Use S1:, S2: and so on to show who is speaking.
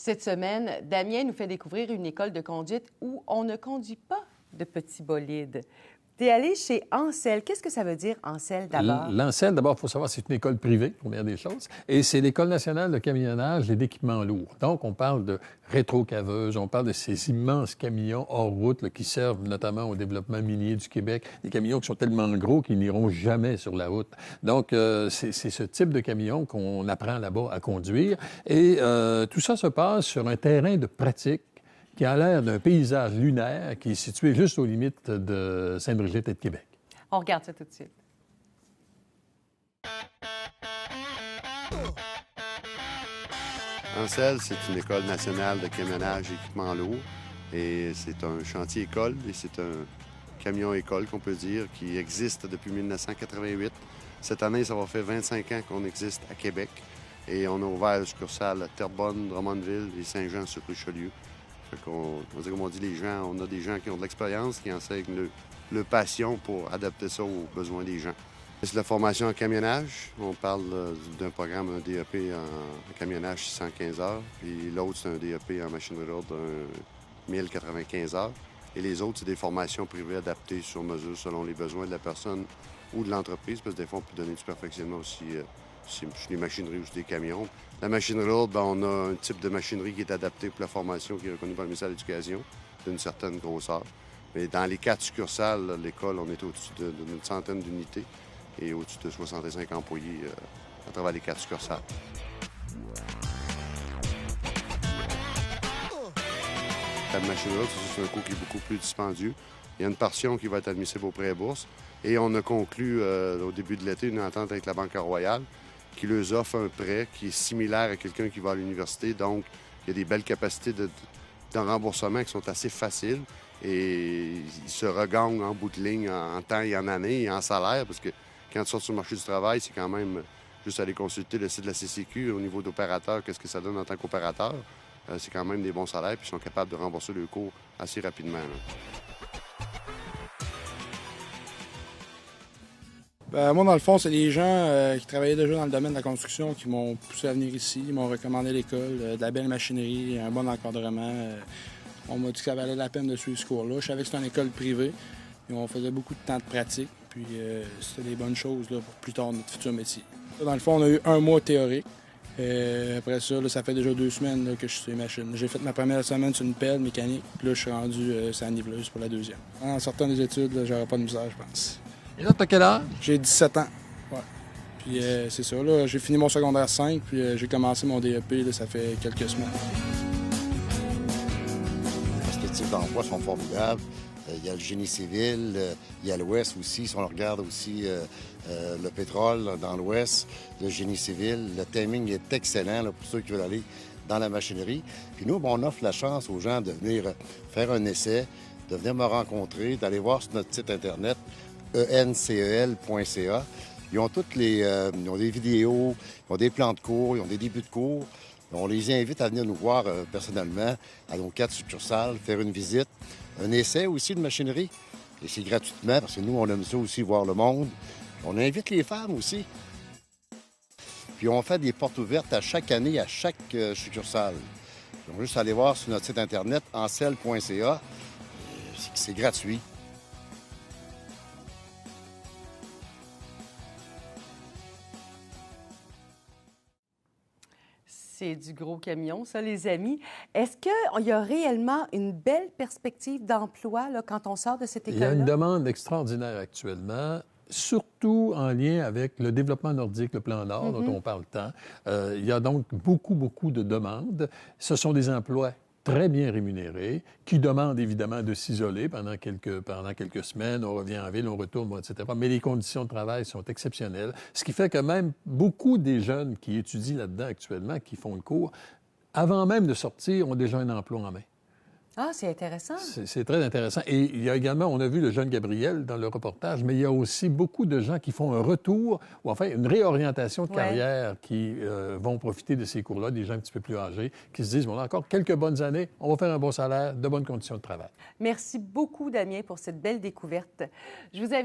S1: Cette semaine, Damien nous fait découvrir une école de conduite où on ne conduit pas de petits bolides. Tu es allé chez Ancel. Qu'est-ce que ça veut dire, Ancel, d'abord?
S2: L'Ancel, d'abord, il faut savoir, c'est une école privée, première des choses, et c'est l'École nationale de camionnage et d'équipements lourds. Donc, on parle de rétrocaveuse, on parle de ces immenses camions hors route là, qui servent notamment au développement minier du Québec, des camions qui sont tellement gros qu'ils n'iront jamais sur la route. Donc, c'est ce type de camion qu'on apprend là-bas à conduire, et tout ça se passe sur un terrain de pratique qui a l'air d'un paysage lunaire qui est situé juste aux limites de Sainte-Brigitte et de Québec.
S1: On regarde ça tout de suite.
S3: Ancel, c'est une école nationale de camionnage et équipement lourd. Et c'est un chantier-école et c'est un camion-école, qu'on peut dire, qui existe depuis 1988. Cette année, ça va faire 25 ans qu'on existe à Québec. Et on a ouvert le succursale à Terrebonne, Drummondville et Saint-Jean-sur-Richelieu. Comme on dit, les gens, on a des gens qui ont de l'expérience, qui enseignent le passion pour adapter ça aux besoins des gens. C'est la formation en camionnage. On parle d'un programme, un DEP en camionnage 615 heures, puis l'autre, c'est un DEP en machinerie lourde, 1095 heures. Et les autres, c'est des formations privées adaptées sur mesure selon les besoins de la personne ou de l'entreprise, parce que des fois, on peut donner du perfectionnement aussi sur les machineries ou sur des camions. La machinerie lourde, bien, on a un type de machinerie qui est adapté pour la formation, qui est reconnu par le ministère de l'Éducation, d'une certaine grosseur. Mais dans les 4 succursales, l'école, on est au-dessus d'une centaine d'unités et au-dessus de 65 employés à travers les 4 succursales. La machinerie lourde, c'est un coût qui est beaucoup plus dispendieux. Il y a une portion qui va être admissible au prêt bourse. Et on a conclu au début de l'été une entente avec la Banque Royale qui leur offre un prêt qui est similaire à quelqu'un qui va à l'université. Donc, il y a des belles capacités de remboursement qui sont assez faciles et ils se regagnent en bout de ligne en temps et en année et en salaire parce que quand tu sors sur le marché du travail, c'est quand même juste aller consulter le site de la CCQ au niveau d'opérateur, qu'est-ce que ça donne en tant qu'opérateur. C'est quand même des bons salaires puis ils sont capables de rembourser le cours assez rapidement.
S4: Moi, dans le fond, c'est des gens qui travaillaient déjà dans le domaine de la construction qui m'ont poussé à venir ici, ils m'ont recommandé l'école, de la belle machinerie, un bon encadrement. On m'a dit que ça valait la peine de suivre ce cours-là. Je savais que c'était une école privée et on faisait beaucoup de temps de pratique. Puis c'était des bonnes choses là, pour plus tard notre futur métier. Dans le fond, on a eu 1 mois théorique. Après ça, là, ça fait déjà 2 semaines là, que je suis sur les machines. J'ai fait ma première semaine sur une pelle mécanique, puis là, je suis rendu sur la niveleuse pour la deuxième. En sortant des études, j'aurais pas de misère, je pense.
S2: Et là, t'as quel âge?
S4: J'ai 17 ans. Ouais. Puis c'est ça, là, j'ai fini mon secondaire 5, puis j'ai commencé mon DEP, là, ça fait quelques semaines.
S5: Les perspectives d'emploi sont formidables. Il y a le génie civil, il y a l'Ouest aussi. Si on regarde aussi le pétrole dans l'Ouest, le génie civil, le timing est excellent là, pour ceux qui veulent aller dans la machinerie. Puis nous, on offre la chance aux gens de venir faire un essai, de venir me rencontrer, d'aller voir sur notre site Internet encel.ca. Ils ont ils ont des vidéos, ils ont des plans de cours, ils ont des débuts de cours. On les invite à venir nous voir personnellement à nos 4 succursales, faire une visite, un essai aussi de machinerie. Et c'est gratuitement parce que nous, on aime ça aussi, voir le monde. On invite les femmes aussi. Puis on fait des portes ouvertes à chaque année, à chaque succursale. Ils ont juste à aller voir sur notre site Internet encel.ca. C'est gratuit.
S1: C'est du gros camion, ça, les amis. Est-ce qu'il y a réellement une belle perspective d'emploi là, quand on sort de cette école-là?
S2: Il y a une demande extraordinaire actuellement, surtout en lien avec le développement nordique, le plan Nord, dont on parle tant. Il y a donc beaucoup de demandes. Ce sont des emplois très bien rémunérés, qui demandent évidemment de s'isoler pendant quelques semaines. On revient en ville, on retourne, etc. Mais les conditions de travail sont exceptionnelles, ce qui fait que même beaucoup des jeunes qui étudient là-dedans actuellement, qui font le cours, avant même de sortir, ont déjà un emploi en main.
S1: Ah, c'est intéressant.
S2: C'est très intéressant. Et il y a également, on a vu le jeune Gabriel dans le reportage, mais il y a aussi beaucoup de gens qui font un retour, ou enfin une réorientation de carrière, qui vont profiter de ces cours-là, des gens un petit peu plus âgés, qui se disent, bon, on a encore quelques bonnes années, on va faire un bon salaire, de bonnes conditions de travail.
S1: Merci beaucoup, Damien, pour cette belle découverte. Je vous invite